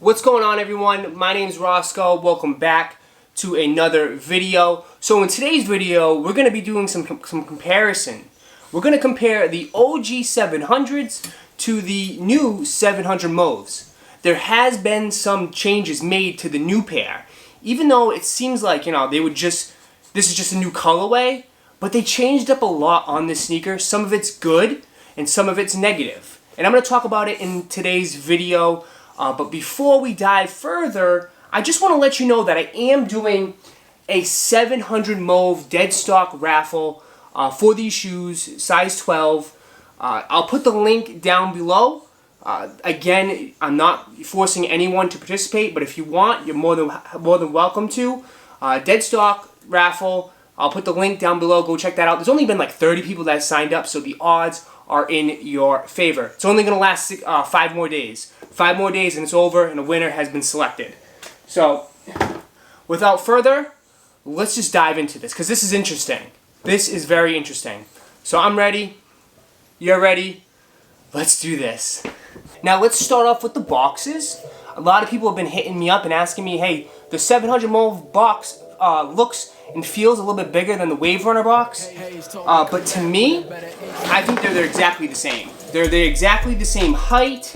What's going on, everyone? My name's Roscoe. Welcome back to another video. So in today's video, we're going to be doing some comparison. We're going to compare the OG 700s to the new 700 Mauves. There has been some changes made to the new pair. Even though it seems like, this is just a new colorway, but they changed up a lot on this sneaker. Some of it's good and some of it's negative. And I'm going to talk about it in today's video. But before we dive further, I just want to let you know that I am doing a 700 Mauve dead stock raffle for these shoes, size 12. I'll put the link down below. Again, I'm not forcing anyone to participate, but if you want, you're more than welcome to. Dead stock raffle. I'll put the link down below. Go check that out. There's only been like 30 people that signed up, so the odds are in your favor. It's only going to last 5 more days. 5 more days and it's over, and a winner has been selected. So, without further, let's just dive into this, because this is interesting. This is very interesting. So I'm ready. You're ready. Let's do this. Now let's start off with the boxes. A lot of people have been hitting me up and asking me, hey, the 700 Mauve box looks and feels a little bit bigger than the Wave Runner box. But to me, I think they're exactly the same. They're exactly the same height.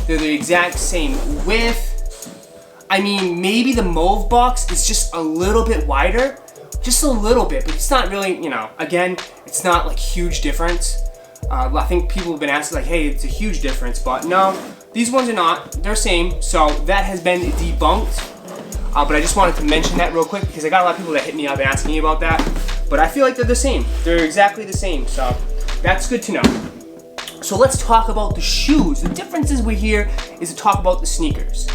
They're the exact same width. I mean, maybe the Mauve box is just a little bit wider. Just a little bit, but it's not really, again, it's not like huge difference. I think people have been asking like, hey, it's a huge difference, but no, these ones are not. They're same, so that has been debunked. But I just wanted to mention that real quick because I got a lot of people that hit me up asking me about that. But I feel like they're the same. They're exactly the same, so that's good to know. So let's talk about the shoes. The differences we're here is to talk about the sneakers.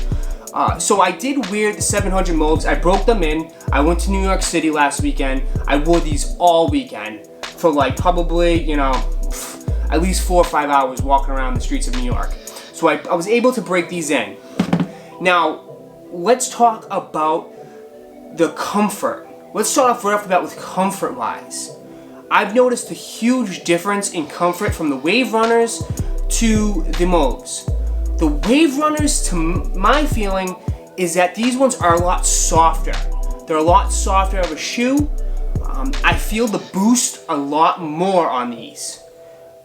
So I did wear the 700 Mauves. I broke them in. I went to New York City last weekend. I wore these all weekend for like probably, at least 4 or 5 hours walking around the streets of New York. So I was able to break these in. Now, let's talk about the comfort. Let's start off right off the bat with comfort-wise. I've noticed a huge difference in comfort from the Wave Runners to the Mauves. The Wave Runners, to my feeling, is that these ones are a lot softer. They're a lot softer of a shoe. I feel the boost a lot more on these.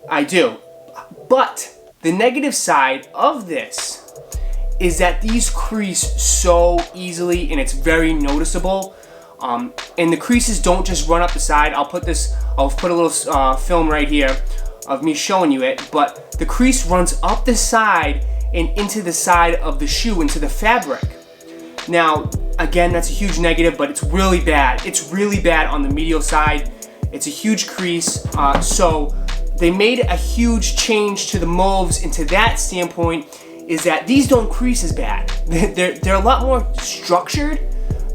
I do. But the negative side of this is that these crease so easily and it's very noticeable. And the creases don't just run up the side. I'll put a little film right here of me showing you it, but the crease runs up the side and into the side of the shoe, into the fabric. Now, again, that's a huge negative, but it's really bad. It's really bad on the medial side. It's a huge crease. So they made a huge change to the Mauves, and to that standpoint is that these don't crease as bad. They're a lot more structured.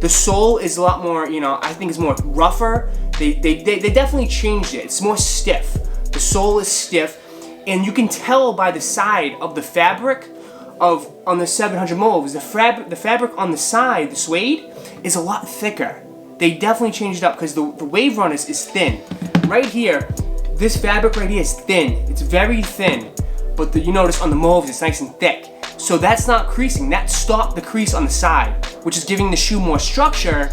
The sole is a lot more, I think it's more rougher. They definitely changed it. It's more stiff. The sole is stiff, and you can tell by the side of the fabric on the 700 Mauves. The fabric on the side, the suede, is a lot thicker. They definitely changed it up because the Wave Runners is thin. Right here, this fabric right here is thin. It's very thin, but you notice on the Mauves it's nice and thick. So that's not creasing. That stopped the crease on the side, which is giving the shoe more structure.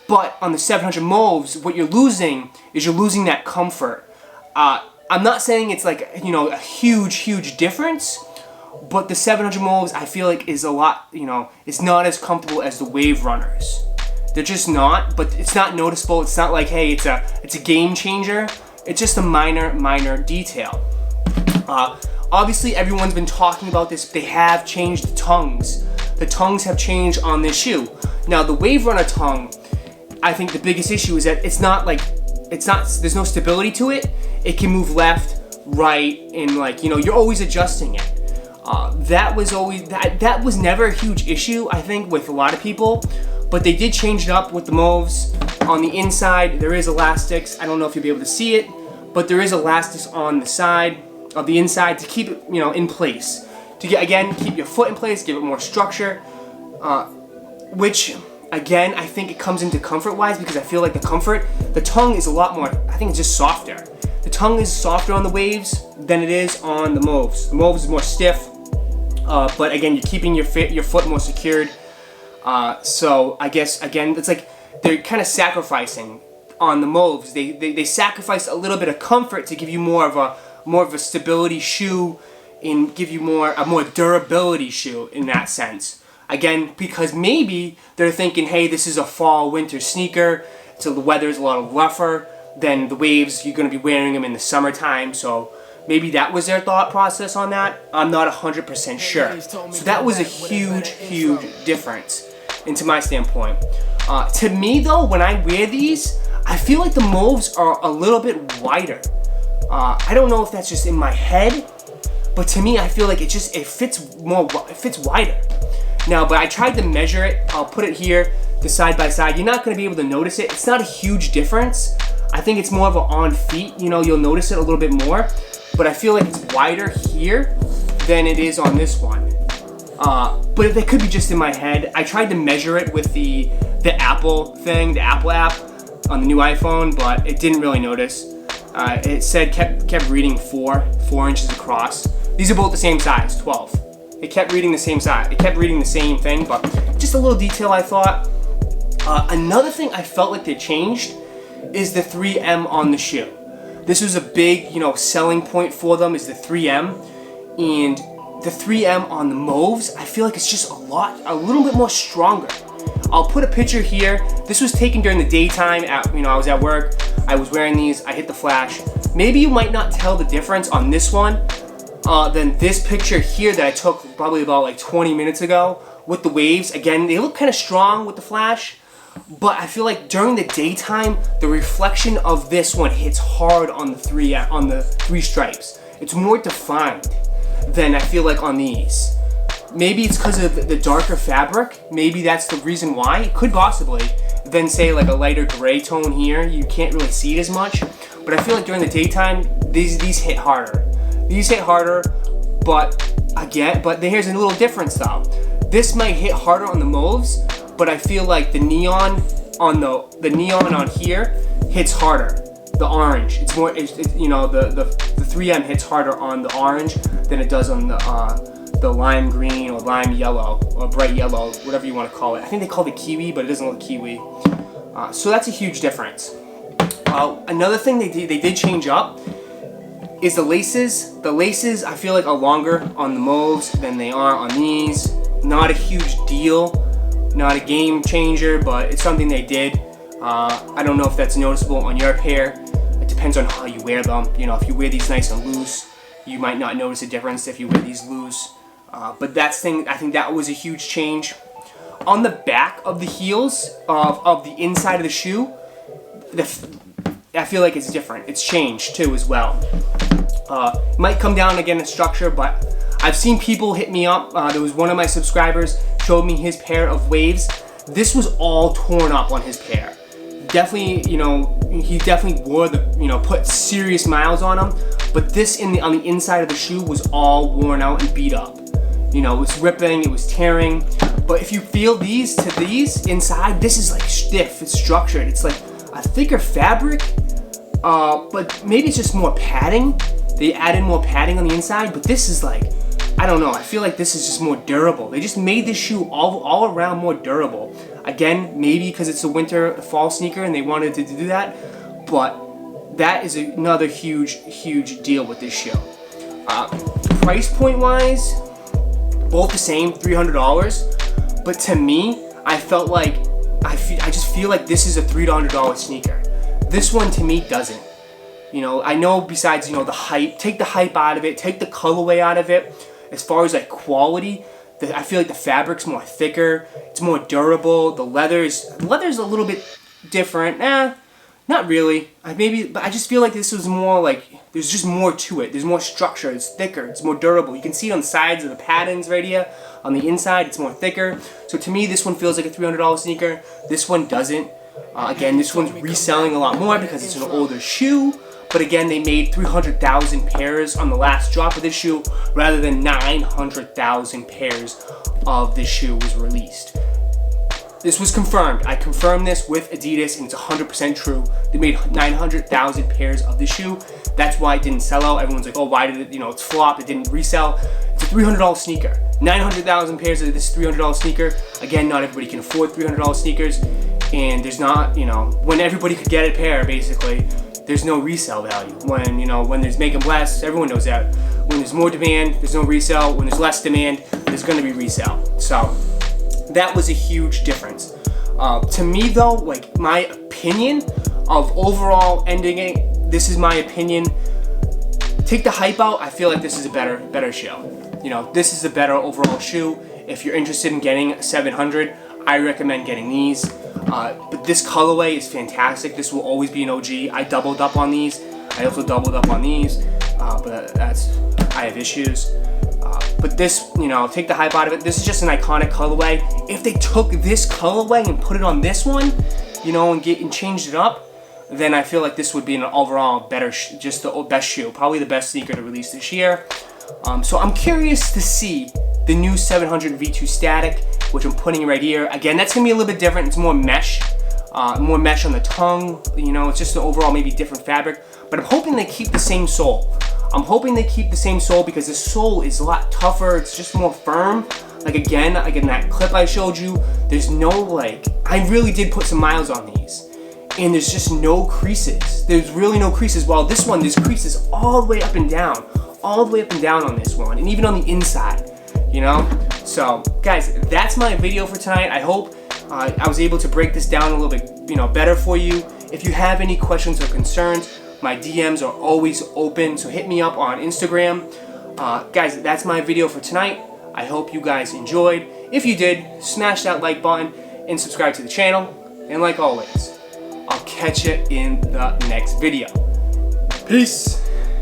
But on the 700 Mauves, what you're losing is you're losing that comfort. I'm not saying it's like, a huge difference, but the 700 Mauves I feel like is a lot, it's not as comfortable as the Wave Runners. They're just not, but it's not noticeable. It's not like, hey, it's a game changer. It's just a minor detail. Obviously, everyone's been talking about this. They have changed the tongues. The tongues have changed on this shoe. Now, the Wave Runner tongue, I think the biggest issue is that there's no stability to it. It can move left, right, and you're always adjusting it. That was never a huge issue, I think, with a lot of people. But they did change it up with the Mauves. On the inside, there is elastics. I don't know if you'll be able to see it, but there is elastics on the side of the inside to keep it, in place. To keep your foot in place, give it more structure, which, again, I think it comes into comfort-wise because I feel like the tongue is a lot more, I think it's just softer. The tongue is softer on the Waves than it is on the Mauves. The Mauves is more stiff. but again, you're keeping your foot more secured. So I guess again, it's like they're kind of sacrificing on the Mauves. They sacrifice a little bit of comfort to give you more of a stability shoe and give you a more durability shoe in that sense. Again, because maybe they're thinking, hey, this is a fall winter sneaker, so the weather's a lot rougher than the Waves. You're going to be wearing them in the summertime, so maybe that was their thought process on that. I'm not 100% sure. So that was a huge difference into my standpoint. To me though, when I wear these, I feel like the Mauves are a little bit wider. I don't know if that's just in my head, but to me I feel like it fits wider. Now, but I tried to measure it. I'll put it here, the side by side. You're not going to be able to notice it. It's not a huge difference. I think it's more of an on feet. You know, you'll notice it a little bit more. But I feel like it's wider here than it is on this one. But it could be just in my head. I tried to measure it with the Apple thing, the Apple app on the new iPhone, but it didn't really notice. It said kept reading 4 inches across. These are both the same size, 12. It kept reading the same size. It kept reading the same thing, but just a little detail I thought. Another thing I felt like they changed is the 3M on the shoe. This was a big, selling point for them, is the 3M. And the 3M on the Mauves, I feel like it's just a little bit more stronger. I'll put a picture here. This was taken during the daytime. I was at work. I was wearing these. I hit the flash. Maybe you might not tell the difference on this one than this picture here that I took probably about like 20 minutes ago with the Waves. Again, they look kind of strong with the flash, but I feel like during the daytime, the reflection of this one hits hard on the three stripes. It's more defined than I feel like on these. Maybe it's because of the darker fabric. Maybe that's the reason why. It could possibly. Then say like a lighter gray tone here, you can't really see it as much. But I feel like during the daytime, these hit harder. These hit harder, but here's a little difference though. This might hit harder on the Mauves, but I feel like the neon on the neon on here hits harder. The orange, the 3M hits harder on the orange than it does on the lime green or lime yellow or bright yellow, whatever you want to call it. I think they call it kiwi, but it doesn't look kiwi. So that's a huge difference. Another thing they did change up is the laces. The laces I feel like are longer on the Mauves than they are on these. Not a huge deal, not a game changer, but it's something they did. I don't know if that's noticeable on your pair. It depends on how you wear them. If you wear these nice and loose, you might not notice a difference if you wear these loose. But I think that was a huge change. On the back of the heels of the inside of the shoe, I feel like it's different. It's changed too as well. It might come down again in structure, but I've seen people hit me up. There was one of my subscribers showed me his pair of Waves. This was all torn up on his pair. Definitely, he definitely wore put serious miles on him. But this on the inside of the shoe was all worn out and beat up. It was ripping, it was tearing. But if you feel these inside, this is like stiff, it's structured. It's like a thicker fabric, but maybe it's just more padding. They added more padding on the inside, but this is like, I don't know, I feel like this is just more durable. They just made this shoe all around more durable. Again, maybe because it's a fall sneaker and they wanted to do that, but that is another huge deal with this shoe. Price point wise, both the same, $300. But to me, I felt like I just feel like this is a $300 sneaker. This one to me doesn't. I know besides the hype, take the hype out of it, take the colorway out of it. As far as like quality, I feel like the fabric's more thicker, it's more durable. The leather's a little bit different. Not really. But I just feel like this was more like, there's just more to it. There's more structure, it's thicker, it's more durable. You can see it on the sides of the patterns right here. On the inside, it's more thicker. So to me, this one feels like a $300 sneaker. This one doesn't. Again, this one's reselling a lot more because it's an older shoe. But again, they made 300,000 pairs on the last drop of this shoe rather than 900,000 pairs of this shoe was released. This was confirmed. I confirmed this with Adidas and it's 100% true. They made 900,000 pairs of the shoe. That's why it didn't sell out. Everyone's like, oh, why did it, it's flopped, it didn't resell. It's a $300 sneaker. 900,000 pairs of this $300 sneaker. Again, not everybody can afford $300 sneakers, and there's not, you know, when everybody could get a pair, basically, there's no resale value. When, you know, when there's make and bless, everyone knows that. When there's more demand, there's no resale. When there's less demand, there's going to be resale. So that was a huge difference. To me, though, like, my opinion of overall ending it, this is my opinion. Take the hype out. I feel like this is a better shoe. You know, this is a better overall shoe. If you're interested in getting a 700, I recommend getting these. But this colorway is fantastic. This will always be an OG. I doubled up on these. I also doubled up on these, but I have issues. But this, you know, take the hype out of it. This is just an iconic colorway. If they took this colorway and put it on this one, you know, and changed it up, then I feel like this would be an overall better, just the best shoe, probably the best sneaker to release this year. So I'm curious to see the new 700 V2 Static, which I'm putting right here. Again, that's gonna be a little bit different. It's more mesh on the tongue. You know, it's just an overall maybe different fabric. But I'm hoping they keep the same sole. I'm hoping they keep the same sole because the sole is a lot tougher. It's just more firm. Like again, like in that clip I showed you, there's no like, I really did put some miles on these. And there's just no creases. There's really no creases. While this one, there's creases all the way up and down. All the way up and down on this one. And even on the inside, you know? So, guys, that's my video for tonight. I hope I was able to break this down a little bit, you know, better for you. If you have any questions or concerns, my DMs are always open, so hit me up on Instagram. Guys, that's my video for tonight. I hope you guys enjoyed. If you did, smash that like button and subscribe to the channel. And like always, I'll catch you in the next video. Peace.